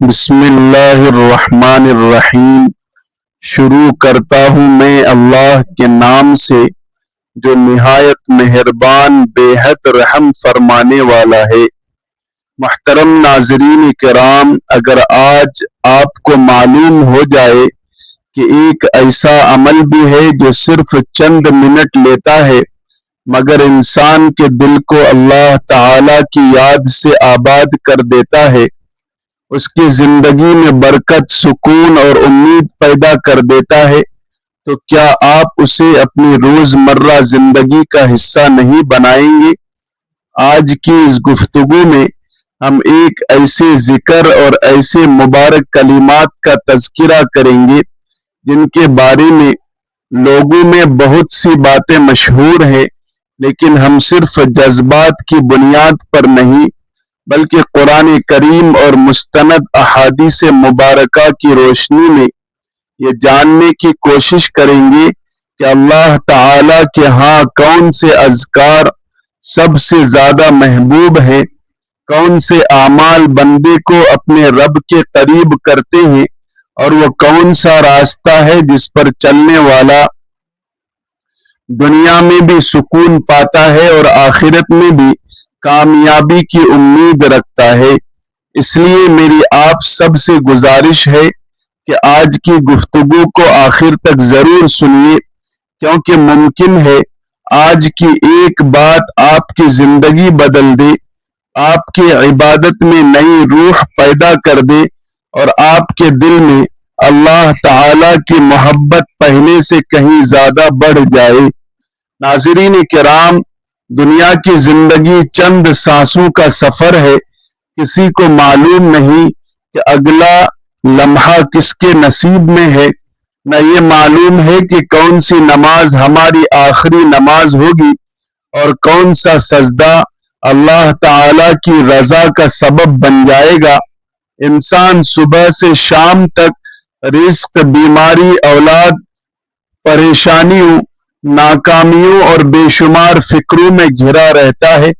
بسم اللہ الرحمن الرحیم۔ شروع کرتا ہوں میں اللہ کے نام سے جو نہایت مہربان بے حد رحم فرمانے والا ہے۔ محترم ناظرین کرام، اگر آج آپ کو معلوم ہو جائے کہ ایک ایسا عمل بھی ہے جو صرف چند منٹ لیتا ہے مگر انسان کے دل کو اللہ تعالی کی یاد سے آباد کر دیتا ہے، اس کی زندگی میں برکت، سکون اور امید پیدا کر دیتا ہے، تو کیا آپ اسے اپنی روزمرہ زندگی کا حصہ نہیں بنائیں گے؟ آج کی اس گفتگو میں ہم ایک ایسے ذکر اور ایسے مبارک کلمات کا تذکرہ کریں گے جن کے بارے میں لوگوں میں بہت سی باتیں مشہور ہیں، لیکن ہم صرف جذبات کی بنیاد پر نہیں بلکہ قرآن کریم اور مستند احادیث مبارکہ کی روشنی میں یہ جاننے کی کوشش کریں گے کہ اللہ تعالی کے ہاں کون سے اذکار سب سے زیادہ محبوب ہیں، کون سے اعمال بندے کو اپنے رب کے قریب کرتے ہیں، اور وہ کون سا راستہ ہے جس پر چلنے والا دنیا میں بھی سکون پاتا ہے اور آخرت میں بھی کامیابی کی امید رکھتا ہے۔ اس لیے میری آپ سب سے گزارش ہے کہ آج کی گفتگو کو آخر تک ضرور سنیے، کیونکہ ممکن ہے آج کی ایک بات آپ کی زندگی بدل دے، آپ کی عبادت میں نئی روح پیدا کر دے اور آپ کے دل میں اللہ تعالی کی محبت پہلے سے کہیں زیادہ بڑھ جائے۔ ناظرین کرام، دنیا کی زندگی چند سانسوں کا سفر ہے، کسی کو معلوم نہیں کہ اگلا لمحہ کس کے نصیب میں ہے، نہ یہ معلوم ہے کہ کون سی نماز ہماری آخری نماز ہوگی اور کون سا سجدہ اللہ تعالی کی رضا کا سبب بن جائے گا۔ انسان صبح سے شام تک رزق، بیماری، اولاد، پریشانیوں، ناکامیوں اور بے شمار فکروں میں گھرا رہتا ہے،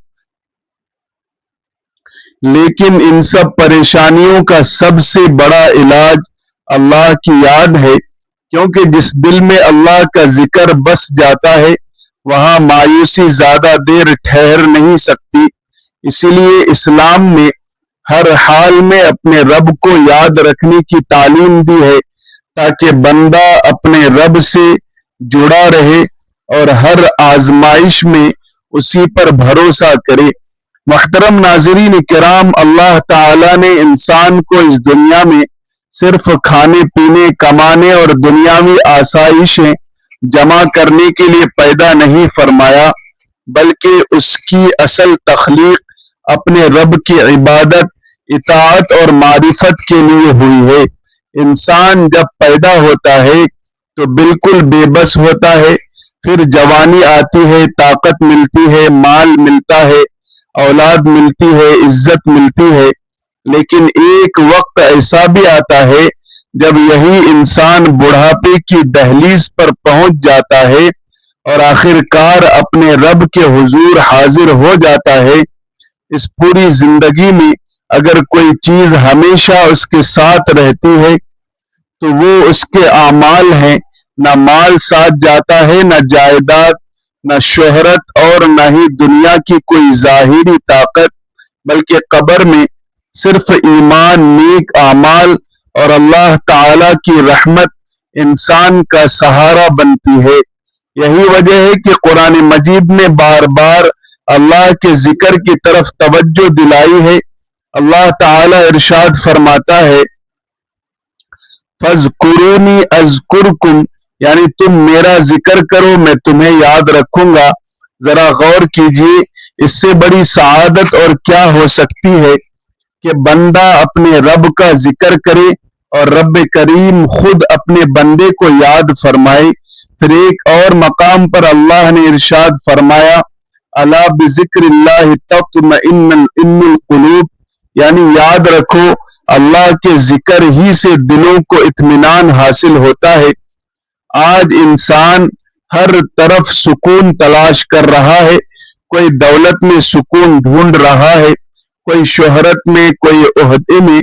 لیکن ان سب پریشانیوں کا سب سے بڑا علاج اللہ کی یاد ہے، کیونکہ جس دل میں اللہ کا ذکر بس جاتا ہے وہاں مایوسی زیادہ دیر ٹھہر نہیں سکتی۔ اسی لیے اسلام نے ہر حال میں اپنے رب کو یاد رکھنے کی تعلیم دی ہے تاکہ بندہ اپنے رب سے جڑا رہے اور ہر آزمائش میں اسی پر بھروسہ کرے۔ محترم ناظرین کرام، اللہ تعالی نے انسان کو اس دنیا میں صرف کھانے پینے، کمانے اور دنیاوی آسائشیں جمع کرنے کے لیے پیدا نہیں فرمایا، بلکہ اس کی اصل تخلیق اپنے رب کی عبادت، اطاعت اور معرفت کے لیے ہوئی ہے۔ انسان جب پیدا ہوتا ہے تو بالکل بے بس ہوتا ہے، پھر جوانی آتی ہے، طاقت ملتی ہے، مال ملتا ہے، اولاد ملتی ہے، عزت ملتی ہے، لیکن ایک وقت ایسا بھی آتا ہے جب یہی انسان بڑھاپے کی دہلیز پر پہنچ جاتا ہے اور آخر کار اپنے رب کے حضور حاضر ہو جاتا ہے۔ اس پوری زندگی میں اگر کوئی چیز ہمیشہ اس کے ساتھ رہتی ہے تو وہ اس کے اعمال ہیں۔ نہ مال ساتھ جاتا ہے، نہ جائیداد، نہ شہرت اور نہ ہی دنیا کی کوئی ظاہری طاقت، بلکہ قبر میں صرف ایمان، نیک اعمال اور اللہ تعالی کی رحمت انسان کا سہارا بنتی ہے۔ یہی وجہ ہے کہ قرآن مجید نے بار بار اللہ کے ذکر کی طرف توجہ دلائی ہے۔ اللہ تعالی ارشاد فرماتا ہے، فَاذْكُرُونِي أَذْكُرْكُمْ، یعنی تم میرا ذکر کرو میں تمہیں یاد رکھوں گا۔ ذرا غور کیجئے، اس سے بڑی سعادت اور کیا ہو سکتی ہے کہ بندہ اپنے رب کا ذکر کرے اور رب کریم خود اپنے بندے کو یاد فرمائے۔ پھر ایک اور مقام پر اللہ نے ارشاد فرمایا، الا بذکر اللہ تطمئن القلوب، یعنی یاد رکھو اللہ کے ذکر ہی سے دلوں کو اطمینان حاصل ہوتا ہے۔ آج انسان ہر طرف سکون تلاش کر رہا ہے، کوئی دولت میں سکون ڈھونڈ رہا ہے، کوئی شہرت میں، کوئی عہدے میں،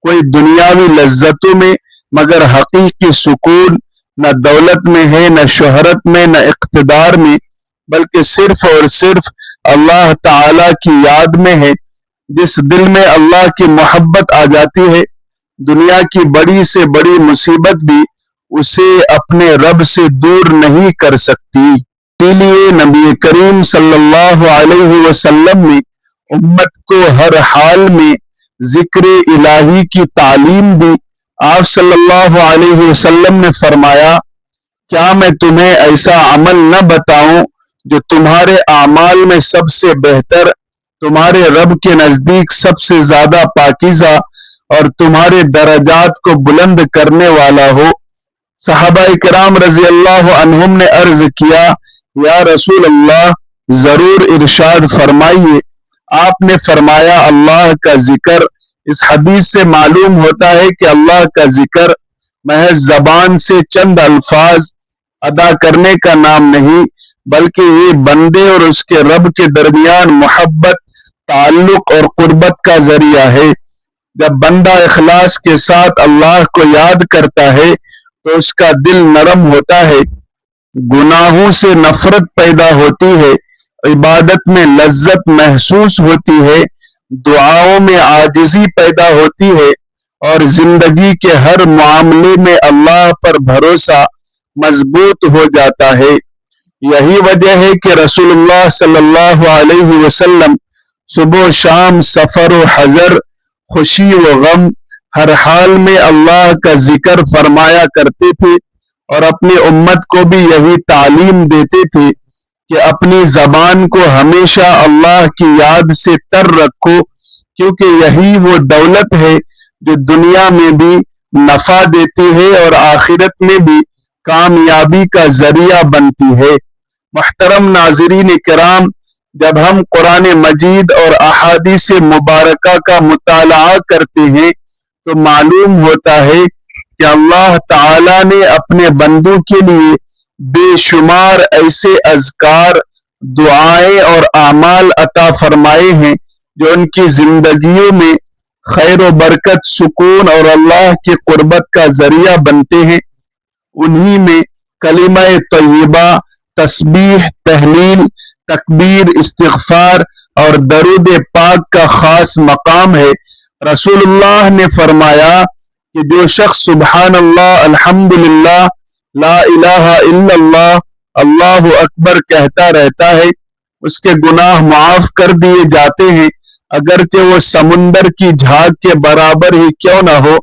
کوئی دنیاوی لذتوں میں، مگر حقیقی سکون نہ دولت میں ہے، نہ شہرت میں، نہ اقتدار میں، بلکہ صرف اور صرف اللہ تعالی کی یاد میں ہے۔ جس دل میں اللہ کی محبت آ جاتی ہے، دنیا کی بڑی سے بڑی مصیبت بھی اسے اپنے رب سے دور نہیں کر سکتی۔ اسی لیے نبی کریم صلی اللہ علیہ وسلم نے امت کو ہر حال میں ذکر الہی کی تعلیم دی۔ آپ صلی اللہ علیہ وسلم نے فرمایا، کیا میں تمہیں ایسا عمل نہ بتاؤں جو تمہارے اعمال میں سب سے بہتر، تمہارے رب کے نزدیک سب سے زیادہ پاکیزہ اور تمہارے درجات کو بلند کرنے والا ہو؟ صحابہ کرام رضی اللہ عنہم نے عرض کیا، یا رسول اللہ، ضرور ارشاد فرمائیے۔ آپ نے فرمایا، اللہ کا ذکر۔ اس حدیث سے معلوم ہوتا ہے کہ اللہ کا ذکر محض زبان سے چند الفاظ ادا کرنے کا نام نہیں، بلکہ یہ بندے اور اس کے رب کے درمیان محبت، تعلق اور قربت کا ذریعہ ہے۔ جب بندہ اخلاص کے ساتھ اللہ کو یاد کرتا ہے تو اس کا دل نرم ہوتا ہے، گناہوں سے نفرت پیدا ہوتی ہے، عبادت میں لذت محسوس ہوتی ہے، دعاؤں میں عاجزی پیدا ہوتی ہے، اور زندگی کے ہر معاملے میں اللہ پر بھروسہ مضبوط ہو جاتا ہے۔ یہی وجہ ہے کہ رسول اللہ صلی اللہ علیہ وسلم صبح و شام، سفر و حضر، خوشی و غم، ہر حال میں اللہ کا ذکر فرمایا کرتے تھے، اور اپنی امت کو بھی یہی تعلیم دیتے تھے کہ اپنی زبان کو ہمیشہ اللہ کی یاد سے تر رکھو، کیونکہ یہی وہ دولت ہے جو دنیا میں بھی نفع دیتی ہے اور آخرت میں بھی کامیابی کا ذریعہ بنتی ہے۔ محترم ناظرین کرام، جب ہم قرآن مجید اور احادیث مبارکہ کا مطالعہ کرتے ہیں تو معلوم ہوتا ہے کہ اللہ تعالی نے اپنے بندوں کے لیے بے شمار ایسے اذکار، دعائیں اور اعمال عطا فرمائے ہیں جو ان کی زندگیوں میں خیر و برکت، سکون اور اللہ کی قربت کا ذریعہ بنتے ہیں۔ انہی میں کلمہ طیبہ، تسبیح، تہلیل، تکبیر، استغفار اور درود پاک کا خاص مقام ہے۔ رسول اللہ نے فرمایا کہ جو شخص سبحان اللہ، الحمدللہ، لا الہ الا اللہ، اللہ اکبر کہتا رہتا ہے، اس کے گناہ معاف کر دیے جاتے ہیں، اگرچہ وہ سمندر کی جھاگ کے برابر ہی کیوں نہ ہو۔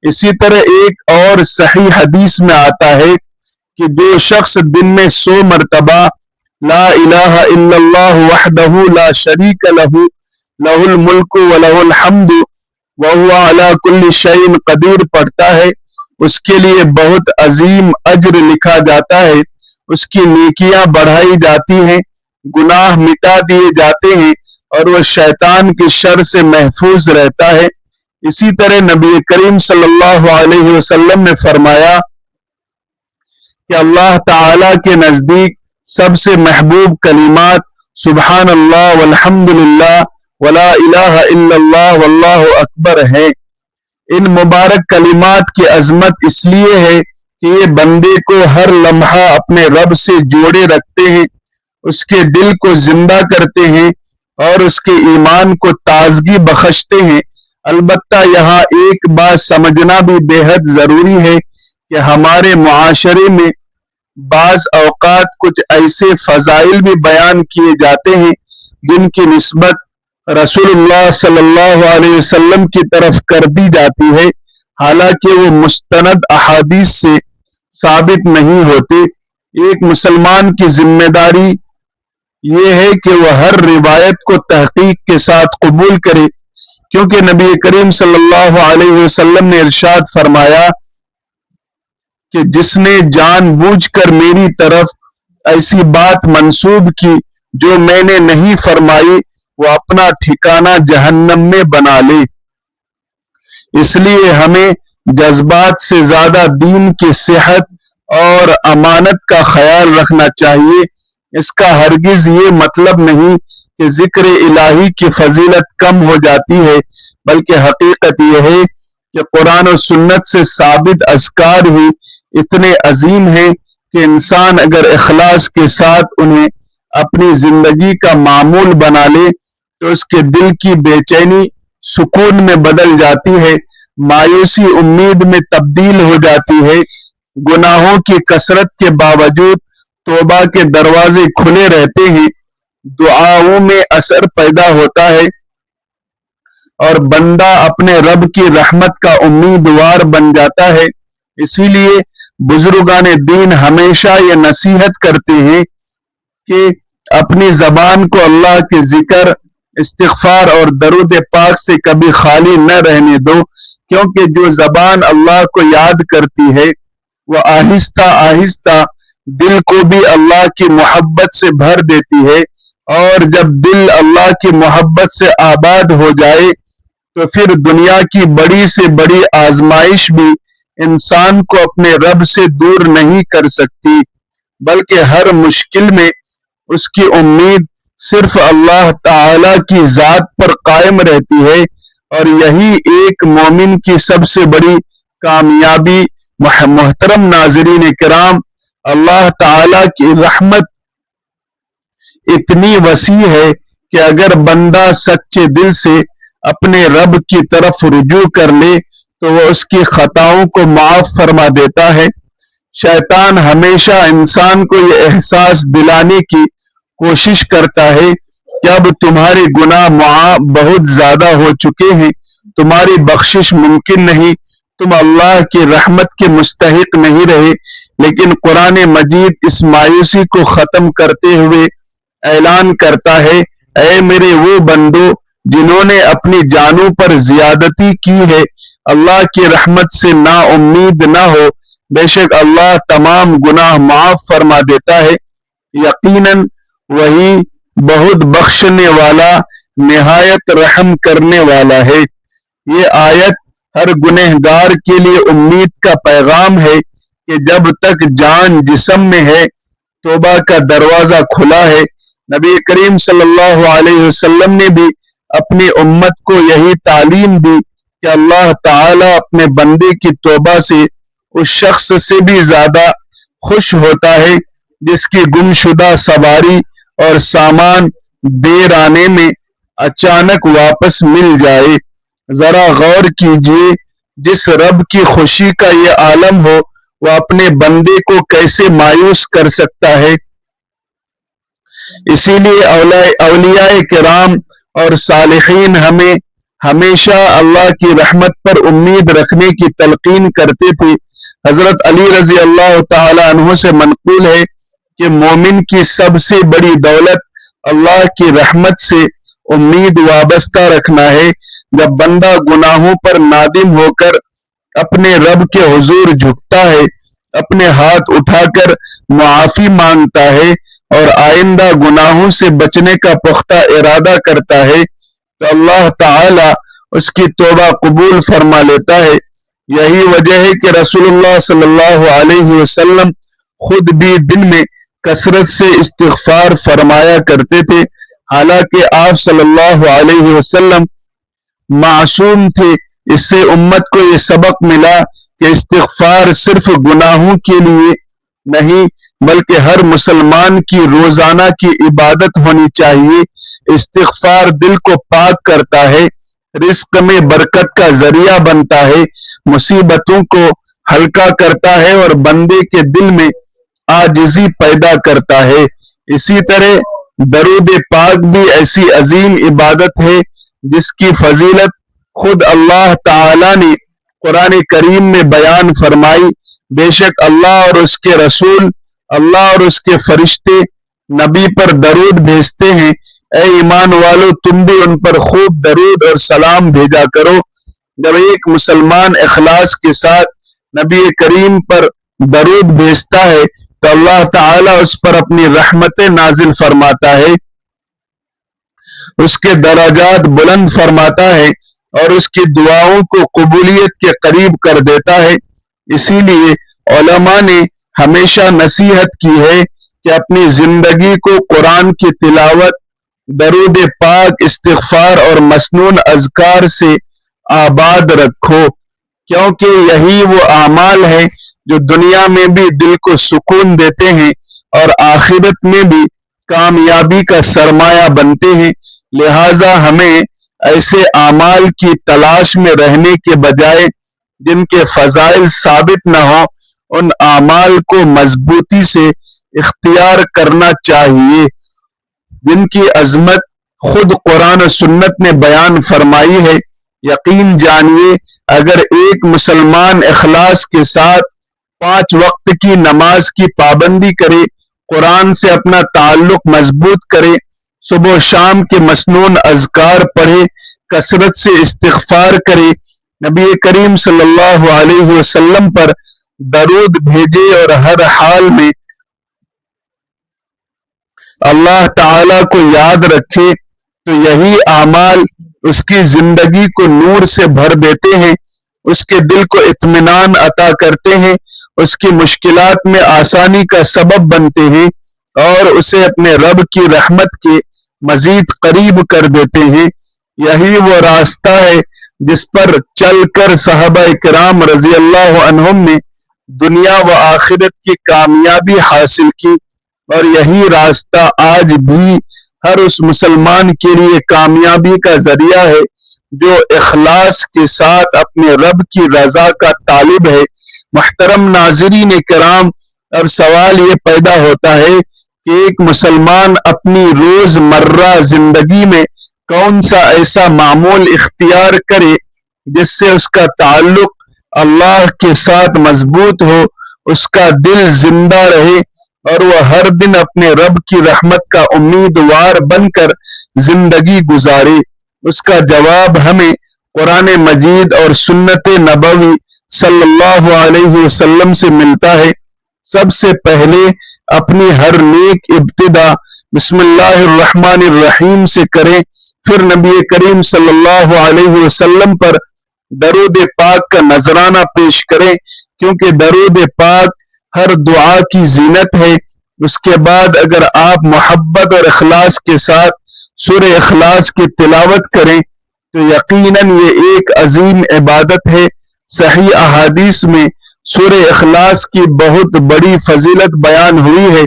اسی طرح ایک اور صحیح حدیث میں آتا ہے کہ جو شخص دن میں 100 مرتبہ لا الہ الا اللہ وحدہ لا شریک لہ، لہ الملک ولہ الحمد وہو علی کل شیء قدیر پڑھتا ہے، اس کے لیے بہت عظیم اجر لکھا جاتا ہے، اس کی نیکیاں بڑھائی جاتی ہیں، گناہ مٹا دیے جاتے ہیں، اور وہ شیطان کی شر سے محفوظ رہتا ہے۔ اسی طرح نبی کریم صلی اللہ علیہ وسلم نے فرمایا کہ اللہ تعالی کے نزدیک سب سے محبوب کلمات سبحان اللہ والحمدللہ ولا الہ الا اللہ واللہ اکبر ہیں۔ ان مبارک کلمات کی عظمت اس لیے ہے کہ یہ بندے کو ہر لمحہ اپنے رب سے جوڑے رکھتے ہیں، اس کے دل کو زندہ کرتے ہیں اور اس کے ایمان کو تازگی بخشتے ہیں۔ البتہ یہاں ایک بات سمجھنا بھی بے حد ضروری ہے کہ ہمارے معاشرے میں بعض اوقات کچھ ایسے فضائل بھی بیان کیے جاتے ہیں جن کی نسبت رسول اللہ صلی اللہ علیہ وسلم کی طرف کر دی جاتی ہے، حالانکہ وہ مستند احادیث سے ثابت نہیں ہوتے۔ ایک مسلمان کی ذمہ داری یہ ہے کہ وہ ہر روایت کو تحقیق کے ساتھ قبول کرے، کیونکہ نبی کریم صلی اللہ علیہ وسلم نے ارشاد فرمایا کہ جس نے جان بوجھ کر میری طرف ایسی بات منسوب کی جو میں نے نہیں فرمائی، وہ اپنا ٹھکانہ جہنم میں بنا لے۔ اس لیے ہمیں جذبات سے زیادہ دین کی صحت اور امانت کا خیال رکھنا چاہیے۔ اس کا ہرگز یہ مطلب نہیں کہ ذکر الہی کی فضیلت کم ہو جاتی ہے، بلکہ حقیقت یہ ہے کہ قرآن و سنت سے ثابت اذکار ہی اتنے عظیم ہیں کہ انسان اگر اخلاص کے ساتھ انہیں اپنی زندگی کا معمول بنا لے تو اس کے دل کی بے چینی سکون میں بدل جاتی ہے، مایوسی امید میں تبدیل ہو جاتی ہے، گناہوں کی کثرت کے باوجود توبہ کے دروازے کھلے رہتے ہیں، دعاؤں میں اثر پیدا ہوتا ہے اور بندہ اپنے رب کی رحمت کا امیدوار بن جاتا ہے۔ اسی لیے بزرگان دین ہمیشہ یہ نصیحت کرتے ہیں کہ اپنی زبان کو اللہ کے ذکر، استغفار اور درود پاک سے کبھی خالی نہ رہنے دو، کیونکہ جو زبان اللہ کو یاد کرتی ہے وہ آہستہ آہستہ دل کو بھی اللہ کی محبت سے بھر دیتی ہے، اور جب دل اللہ کی محبت سے آباد ہو جائے تو پھر دنیا کی بڑی سے بڑی آزمائش بھی انسان کو اپنے رب سے دور نہیں کر سکتی، بلکہ ہر مشکل میں اس کی امید صرف اللہ تعالی کی ذات پر قائم رہتی ہے، اور یہی ایک مومن کی سب سے بڑی کامیابی۔ محترم ناظرین کرام، اللہ تعالی کی رحمت اتنی وسیع ہے کہ اگر بندہ سچے دل سے اپنے رب کی طرف رجوع کر لے تو وہ اس کی خطاؤں کو معاف فرما دیتا ہے۔ شیطان ہمیشہ انسان کو یہ احساس دلانے کی کوشش کرتا ہے کہ اب تمہارے گناہ بہت زیادہ ہو چکے ہیں، تمہاری بخشش ممکن نہیں، تم اللہ کی رحمت کے مستحق نہیں رہے، لیکن قرآن مجید اس مایوسی کو ختم کرتے ہوئے اعلان کرتا ہے، اے میرے وہ بندو جنہوں نے اپنی جانوں پر زیادتی کی ہے، اللہ کی رحمت سے نا امید نہ ہو، بے شک اللہ تمام گناہ معاف فرما دیتا ہے، یقیناً وہی بہت بخشنے والا نہایت رحم کرنے والا ہے۔ یہ آیت ہر گنہگار کے لیے امید کا پیغام ہے کہ جب تک جان جسم میں ہے توبہ کا دروازہ کھلا ہے۔ نبی کریم صلی اللہ علیہ وسلم نے بھی اپنی امت کو یہی تعلیم دی کہ اللہ تعالی اپنے بندے کی توبہ سے اس شخص سے بھی زیادہ خوش ہوتا ہے جس کی گمشدہ سواری اور سامان دیر آنے میں اچانک واپس مل جائے۔ ذرا غور کیجئے، جس رب کی خوشی کا یہ عالم ہو وہ اپنے بندے کو کیسے مایوس کر سکتا ہے؟ اسی لیے اولیاء کرام اور صالحین ہمیں ہمیشہ اللہ کی رحمت پر امید رکھنے کی تلقین کرتے تھے۔ حضرت علی رضی اللہ تعالی عنہ سے منقول ہے کہ مومن کی سب سے بڑی دولت اللہ کی رحمت سے امید وابستہ رکھنا ہے۔ جب بندہ گناہوں پر نادم ہو کر اپنے رب کے حضور جھکتا ہے، اپنے ہاتھ اٹھا کر معافی مانگتا ہے اور آئندہ گناہوں سے بچنے کا پختہ ارادہ کرتا ہے تو اللہ تعالی اس کی توبہ قبول فرما لیتا ہے۔ یہی وجہ ہے کہ رسول اللہ صلی اللہ علیہ وسلم خود بھی دن میں کثرت سے استغفار فرمایا کرتے تھے، حالانکہ آپ صلی اللہ علیہ وسلم معصوم تھے۔ اس سے امت کو یہ سبق ملا کہ استغفار صرف گناہوں کے لیے نہیں بلکہ ہر مسلمان کی روزانہ کی عبادت ہونی چاہیے۔ استغفار دل کو پاک کرتا ہے، رزق میں برکت کا ذریعہ بنتا ہے، مصیبتوں کو ہلکا کرتا ہے اور بندے کے دل میں عاجزی پیدا کرتا ہے۔ اسی طرح درود پاک بھی ایسی عظیم عبادت ہے جس کی فضیلت خود اللہ تعالی نے قرآن کریم میں بیان فرمائی۔ بے شک اللہ اور اس کے رسول، اللہ اور اس کے فرشتے نبی پر درود بھیجتے ہیں، اے ایمان والو تم بھی ان پر خوب درود اور سلام بھیجا کرو۔ جب ایک مسلمان اخلاص کے ساتھ نبی کریم پر درود بھیجتا ہے تو اللہ تعالیٰ اس پر اپنی رحمتیں نازل فرماتا ہے، اس کے درجات بلند فرماتا ہے اور اس کی دعاؤں کو قبولیت کے قریب کر دیتا ہے۔ اسی لیے علماء نے ہمیشہ نصیحت کی ہے کہ اپنی زندگی کو قرآن کی تلاوت، درود پاک، استغفار اور مسنون اذکار سے آباد رکھو۔ کیونکہ یہی وہ اعمال ہیں جو دنیا میں بھی دل کو سکون دیتے ہیں اور آخرت میں بھی کامیابی کا سرمایہ بنتے ہیں۔ لہٰذا ہمیں ایسے اعمال کی تلاش میں رہنے کے بجائے جن کے فضائل ثابت نہ ہوں، ان اعمال کو مضبوطی سے اختیار کرنا چاہیے جن کی عظمت خود قرآن و سنت نے بیان فرمائی ہے۔ یقین جانیے اگر ایک مسلمان اخلاص کے ساتھ 5 وقت کی نماز کی پابندی کرے، قرآن سے اپنا تعلق مضبوط کرے، صبح و شام کے مسنون اذکار پڑھے، کثرت سے استغفار کرے، نبی کریم صلی اللہ علیہ وسلم پر درود بھیجے اور ہر حال میں اللہ تعالی کو یاد رکھے، تو یہی اعمال اس کی زندگی کو نور سے بھر دیتے ہیں، اس کے دل کو اطمینان عطا کرتے ہیں، اس کی مشکلات میں آسانی کا سبب بنتے ہیں اور اسے اپنے رب کی رحمت کے مزید قریب کر دیتے ہیں۔ یہی وہ راستہ ہے جس پر چل کر صحابہ کرام رضی اللہ عنہم نے دنیا و آخرت کی کامیابی حاصل کی، اور یہی راستہ آج بھی ہر اس مسلمان کے لیے کامیابی کا ذریعہ ہے جو اخلاص کے ساتھ اپنے رب کی رضا کا طالب ہے۔ محترم ناظرین کرام، اب سوال یہ پیدا ہوتا ہے کہ ایک مسلمان اپنی روز مرہ زندگی میں کون سا ایسا معمول اختیار کرے جس سے اس کا تعلق اللہ کے ساتھ مضبوط ہو، اس کا دل زندہ رہے اور وہ ہر دن اپنے رب کی رحمت کا امیدوار بن کر زندگی گزارے۔ اس کا جواب ہمیں قرآن مجید اور سنت نبوی صلی اللہ علیہ وسلم سے ملتا ہے۔ سب سے پہلے اپنی ہر نیک ابتدا بسم اللہ الرحمن الرحیم سے کریں، پھر نبی کریم صلی اللہ علیہ وسلم پر درود پاک کا نذرانہ پیش کریں، کیونکہ درود پاک ہر دعا کی زینت ہے۔ اس کے بعد اگر آپ محبت اور اخلاص کے ساتھ سورہ اخلاص کی تلاوت کریں تو یقیناً یہ ایک عظیم عبادت ہے۔ صحیح احادیث میں سورہ اخلاص کی بہت بڑی فضیلت بیان ہوئی ہے،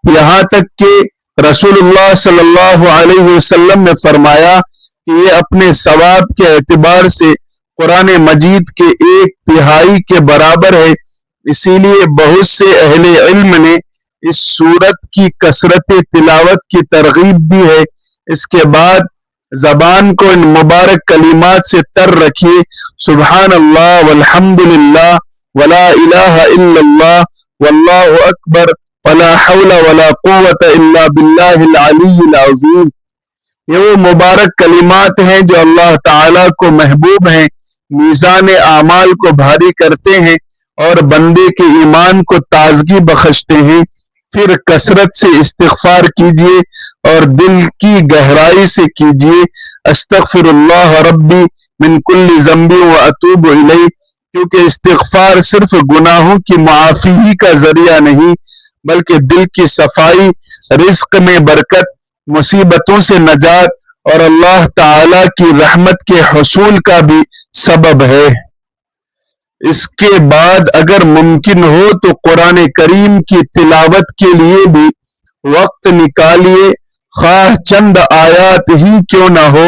یہاں تک کہ رسول اللہ صلی اللہ علیہ وسلم نے فرمایا کہ یہ اپنے ثواب کے اعتبار سے قرآن مجید کے 1/3 کے برابر ہے۔ اسی لیے بہت سے اہل علم نے اس سورت کی کثرت تلاوت کی ترغیب دی ہے۔ اس کے بعد زبان کو ان مبارک کلمات سے تر رکھیے، سبحان اللہ والحمد للہ ولا الہ الا اللہ واللہ اکبر ولا حول ولا قوت الا باللہ العلی العظیم۔ یہ وہ مبارک کلمات ہیں جو اللہ تعالیٰ کو محبوب ہیں، میزان اعمال کو بھاری کرتے ہیں اور بندے کے ایمان کو تازگی بخشتے ہیں۔ پھر کثرت سے استغفار کیجیے اور دل کی گہرائی سے کیجیے، استغفر اللہ ربی من کل ذنب واتوب الیہ، کیونکہ استغفار صرف گناہوں کی معافی ہی کا ذریعہ نہیں بلکہ دل کی صفائی، رزق میں برکت، مصیبتوں سے نجات اور اللہ تعالی کی رحمت کے حصول کا بھی سبب ہے۔ اس کے بعد اگر ممکن ہو تو قرآن کریم کی تلاوت کے لیے بھی وقت نکالیے، خواہ چند آیات ہی کیوں نہ ہو،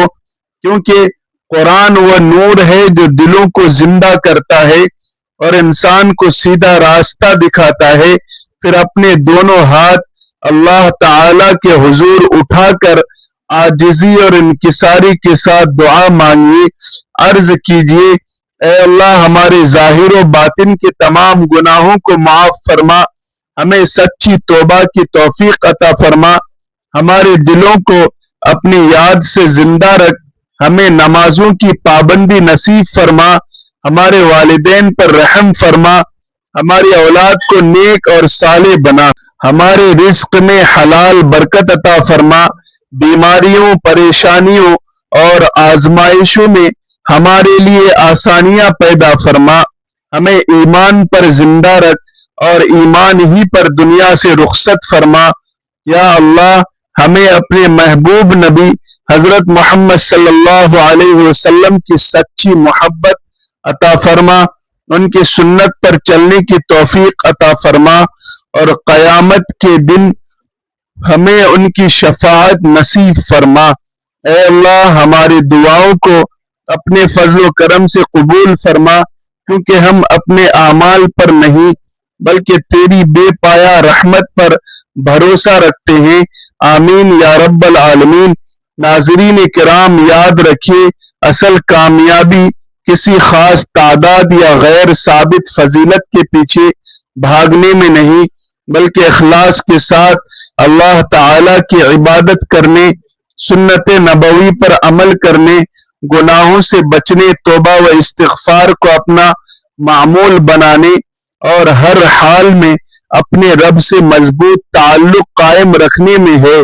کیونکہ قرآن وہ نور ہے جو دلوں کو زندہ کرتا ہے اور انسان کو سیدھا راستہ دکھاتا ہے۔ پھر اپنے دونوں ہاتھ اللہ تعالی کے حضور اٹھا کر عاجزی اور انکساری کے ساتھ دعا مانگیے، عرض کیجیے، اے اللہ ہمارے ظاہر و باطن کے تمام گناہوں کو معاف فرما، ہمیں سچی توبہ کی توفیق عطا فرما، ہمارے دلوں کو اپنی یاد سے زندہ رکھ، ہمیں نمازوں کی پابندی نصیب فرما، ہمارے والدین پر رحم فرما، ہماری اولاد کو نیک اور صالح بنا، ہمارے رزق میں حلال برکت عطا فرما، بیماریوں، پریشانیوں اور آزمائشوں میں ہمارے لیے آسانیاں پیدا فرما، ہمیں ایمان پر زندہ رکھ اور ایمان ہی پر دنیا سے رخصت فرما۔ یا اللہ ہمیں اپنے محبوب نبی حضرت محمد صلی اللہ علیہ وسلم کی سچی محبت عطا فرما، ان کی سنت پر چلنے کی توفیق عطا فرما، اور قیامت کے دن ہمیں ان کی شفاعت نصیب فرما۔ اے اللہ ہماری دعاؤں کو اپنے فضل و کرم سے قبول فرما، کیونکہ ہم اپنے اعمال پر نہیں بلکہ تیری بے پایا رحمت پر بھروسہ رکھتے ہیں۔ آمین یا رب العالمین۔ ناظرین کرام، یاد رکھیے اصل کامیابی کسی خاص تعداد یا غیر ثابت فضیلت کے پیچھے بھاگنے میں نہیں، بلکہ اخلاص کے ساتھ اللہ تعالی کی عبادت کرنے، سنت نبوی پر عمل کرنے، گناہوں سے بچنے، توبہ و استغفار کو اپنا معمول بنانے اور ہر حال میں اپنے رب سے مضبوط تعلق قائم رکھنے میں ہے۔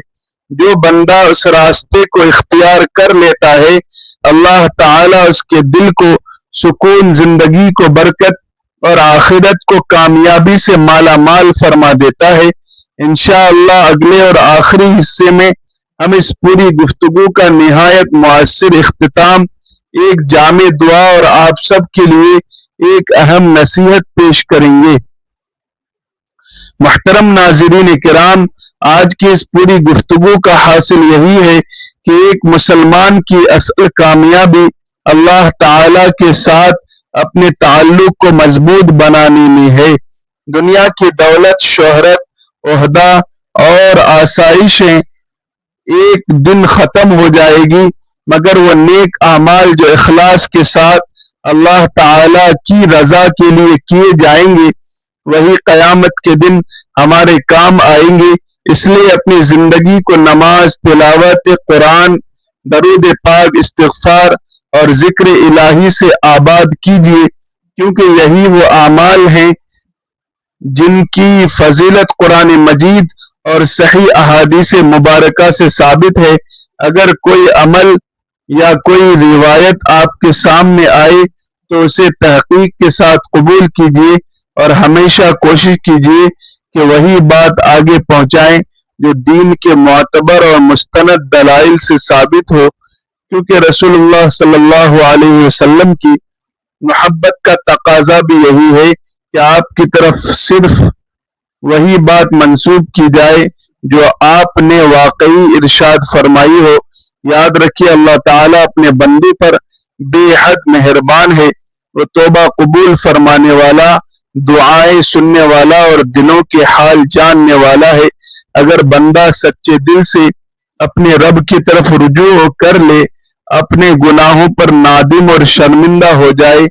جو بندہ اس راستے کو اختیار کر لیتا ہے، اللہ تعالیٰ اس کے دل کو سکون، زندگی کو برکت اور آخرت کو کامیابی سے مالا مال فرما دیتا ہے۔ انشاءاللہ اگلے اور آخری حصے میں ہم اس پوری گفتگو کا نہایت مؤثر اختتام ایک جامع دعا اور آپ سب کے لیے ایک اہم نصیحت پیش کریں گے۔ محترم ناظرین کرام، آج کی اس پوری گفتگو کا حاصل یہی ہے کہ ایک مسلمان کی اصل کامیابی اللہ تعالی کے ساتھ اپنے تعلق کو مضبوط بنانے میں ہے۔ دنیا کی دولت، شہرت، عہدہ اور آسائشیں ایک دن ختم ہو جائے گی، مگر وہ نیک اعمال جو اخلاص کے ساتھ اللہ تعالی کی رضا کے لیے کیے جائیں گے، وہی قیامت کے دن ہمارے کام آئیں گے۔ اس لیے اپنی زندگی کو نماز، تلاوت قرآن، درود پاک، استغفار اور ذکر الہی سے آباد کیجیے، کیونکہ یہی وہ اعمال ہیں جن کی فضیلت قرآن مجید اور صحیح احادیث مبارکہ سے ثابت ہے۔ اگر کوئی عمل یا کوئی روایت آپ کے سامنے آئے تو اسے تحقیق کے ساتھ قبول کیجیے اور ہمیشہ کوشش کیجیے کہ وہی بات آگے پہنچائیں جو دین کے معتبر اور مستند دلائل سے ثابت ہو، کیونکہ رسول اللہ صلی اللہ علیہ وسلم کی محبت کا تقاضا بھی یہی ہے کہ آپ کی طرف صرف وہی بات منسوب کی جائے جو آپ نے واقعی ارشاد فرمائی ہو۔ یاد رکھیے اللہ تعالیٰ اپنے بندے پر بے حد مہربان ہے، وہ توبہ قبول فرمانے والا، دعائیں سننے والا اور دلوں کے حال جاننے والا ہے۔ اگر بندہ سچے دل سے اپنے رب کی طرف رجوع کر لے، اپنے گناہوں پر نادم اور شرمندہ ہو جائے،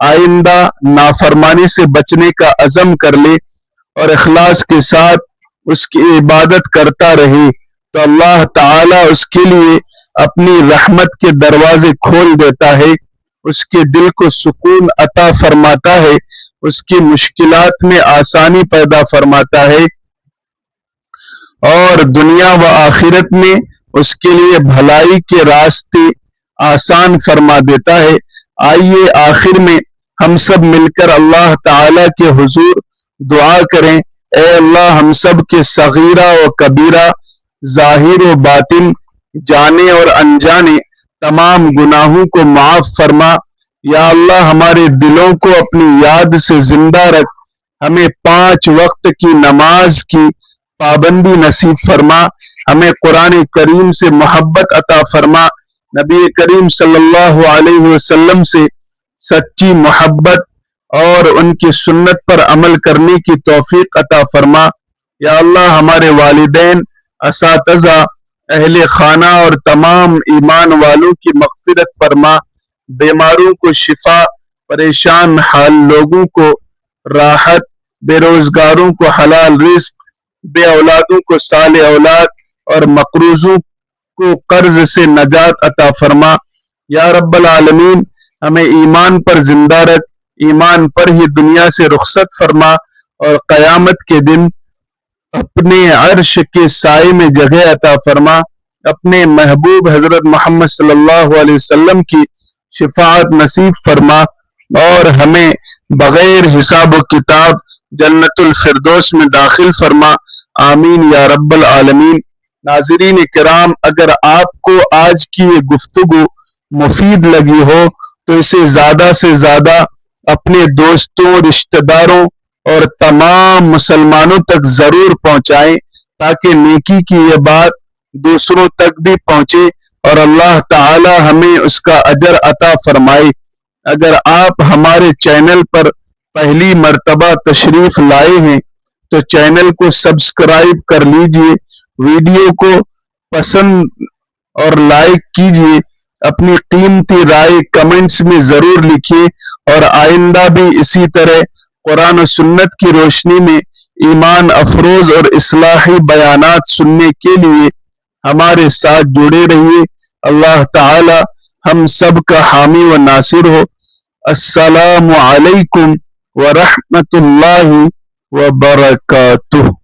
آئندہ نافرمانی سے بچنے کا عزم کر لے اور اخلاص کے ساتھ اس کی عبادت کرتا رہے، تو اللہ تعالیٰ اس کے لیے اپنی رحمت کے دروازے کھول دیتا ہے، اس کے دل کو سکون عطا فرماتا ہے، اس کی مشکلات میں آسانی پیدا فرماتا ہے اور دنیا و آخرت میں اس کے لیے بھلائی کے راستے آسان فرما دیتا ہے۔ آئیے آخر میں ہم سب مل کر اللہ تعالیٰ کے حضور دعا کریں۔ اے اللہ ہم سب کے صغیرہ و کبیرہ، ظاہر و باطن، جانے اور انجانے تمام گناہوں کو معاف فرما۔ یا اللہ ہمارے دلوں کو اپنی یاد سے زندہ رکھ، ہمیں 5 وقت کی نماز کی پابندی نصیب فرما، ہمیں قرآن کریم سے محبت عطا فرما، نبی کریم صلی اللہ علیہ وسلم سے سچی محبت اور ان کی سنت پر عمل کرنے کی توفیق عطا فرما۔ یا اللہ ہمارے والدین، اساتذہ، اہل خانہ اور تمام ایمان والوں کی مغفرت فرما، بیماروں کو شفا، پریشان حال لوگوں کو راحت، بے روزگاروں کو حلال رزق، بے اولادوں کو صالح اولاد اور مقروضوں کو قرض سے نجات عطا فرما۔ یا رب العالمین ہمیں ایمان پر زندہ رکھ، ایمان پر ہی دنیا سے رخصت فرما اور قیامت کے دن اپنے عرش کے سائے میں جگہ عطا فرما۔ اپنے محبوب حضرت محمد صلی اللہ علیہ وسلم کی شفاعت نصیب فرما اور ہمیں بغیر حساب و کتاب جنت الفردوس میں داخل فرما۔ آمین یا رب العالمین۔ ناظرین کرام، اگر آپ کو آج کی یہ گفتگو مفید لگی ہو تو اسے زیادہ سے زیادہ اپنے دوستوں، رشتہ داروں اور تمام مسلمانوں تک ضرور پہنچائیں تاکہ نیکی کی یہ بات دوسروں تک بھی پہنچے اور اللہ تعالی ہمیں اس کا اجر عطا فرمائے۔ اگر آپ ہمارے چینل پر پہلی مرتبہ تشریف لائے ہیں تو چینل کو سبسکرائب کر لیجئے، ویڈیو کو پسند اور لائک کیجئے، اپنی قیمتی رائے کمنٹس میں ضرور لکھیے اور آئندہ بھی اسی طرح قرآن و سنت کی روشنی میں ایمان افروز اور اصلاحی بیانات سننے کے لیے ہمارے ساتھ جڑے رہیے۔ اللہ تعالی ہم سب کا حامی و ناصر ہو۔ السلام علیکم ورحمۃ اللہ وبرکاتہ۔